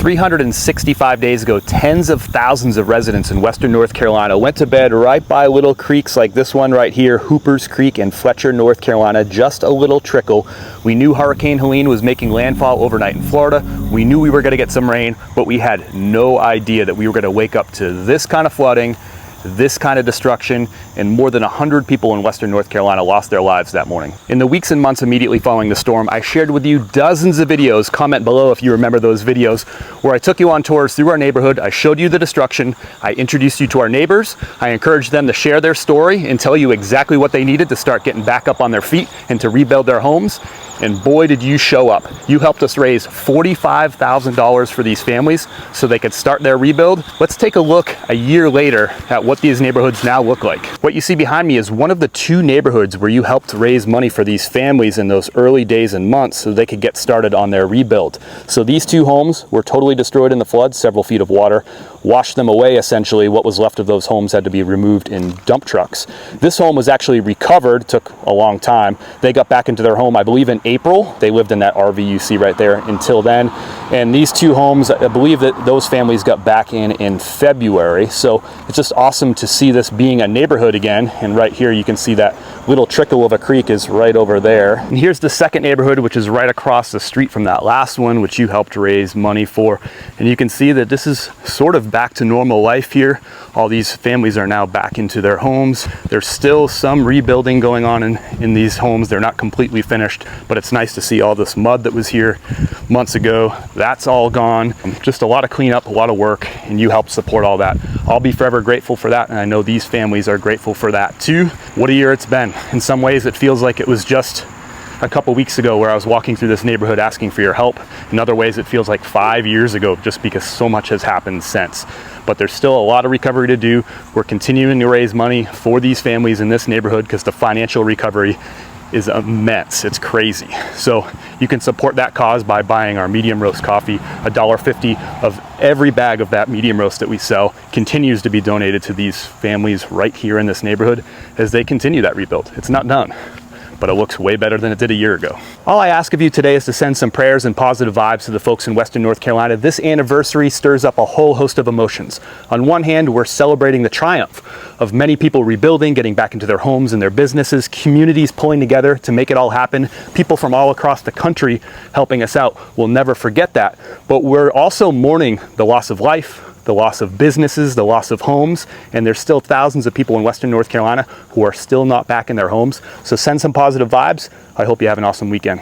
365 days ago, tens of thousands of residents in western North Carolina went to bed right by little creeks like this one right here, Hooper's Creek in Fletcher, North Carolina, just a little trickle. We knew Hurricane Helene was making landfall overnight in Florida. We knew we were going to get some rain, but we had no idea that we were going to wake up to this kind of flooding, this kind of destruction, and more than 100 people in western North Carolina lost their lives that morning. In the weeks and months immediately following the storm, I shared with you dozens of videos. Comment below if you remember those videos, where I took you on tours through our neighborhood. I showed you the destruction. I introduced you to our neighbors. I encouraged them to share their story and tell you exactly what they needed to start getting back up on their feet and to rebuild their homes. And boy, did you show up. You helped us raise $45,000 for these families so they could start their rebuild. Let's take a look a year later at what these neighborhoods now look like. What you see behind me is one of the 2 neighborhoods where you helped raise money for these families in those early days and months so they could get started on their rebuild. So these 2 homes were totally destroyed in the flood. Several feet of water washed them away. Essentially, what was left of those homes had to be removed in dump trucks. This home was actually recovered, took a long time. They got back into their home, I believe, in April. They lived in that RV you see right there until then. And these 2 homes, I believe that those families got back in February. So it's just awesome to see this being a neighborhood again. And right here you can see that little trickle of a creek is right over there. And here's the second neighborhood, which is right across the street from that last one, which you helped raise money for. And you can see that this is sort of back to normal life here. All these families are now back into their homes. There's still some rebuilding going on in these homes. They're not completely finished, but it's nice to see all this mud that was here months ago. That's all gone. Just a lot of cleanup, a lot of work, and you helped support all that. I'll be forever grateful for that, and I know these families are grateful for that too. What a year it's been. In some ways it feels like it was just a couple weeks ago where I was walking through this neighborhood asking for your help. In other ways it feels like 5 years ago, just because so much has happened since. But there's still a lot of recovery to do. We're continuing to raise money for these families in this neighborhood because the financial recovery is immense. It's crazy. So you can support that cause by buying our medium roast coffee. $1.50 of every bag of that medium roast that we sell continues to be donated to these families right here in this neighborhood as they continue that rebuild. It's not done, but it looks way better than it did a year ago. All I ask of you today is to send some prayers and positive vibes to the folks in western North Carolina. This anniversary stirs up a whole host of emotions. On one hand, we're celebrating the triumph of many people rebuilding, getting back into their homes and their businesses, communities pulling together to make it all happen, people from all across the country helping us out. We'll never forget that. But we're also mourning the loss of life, the loss of businesses, the loss of homes, and there's still thousands of people in western North Carolina who are still not back in their homes. So send some positive vibes. I hope you have an awesome weekend.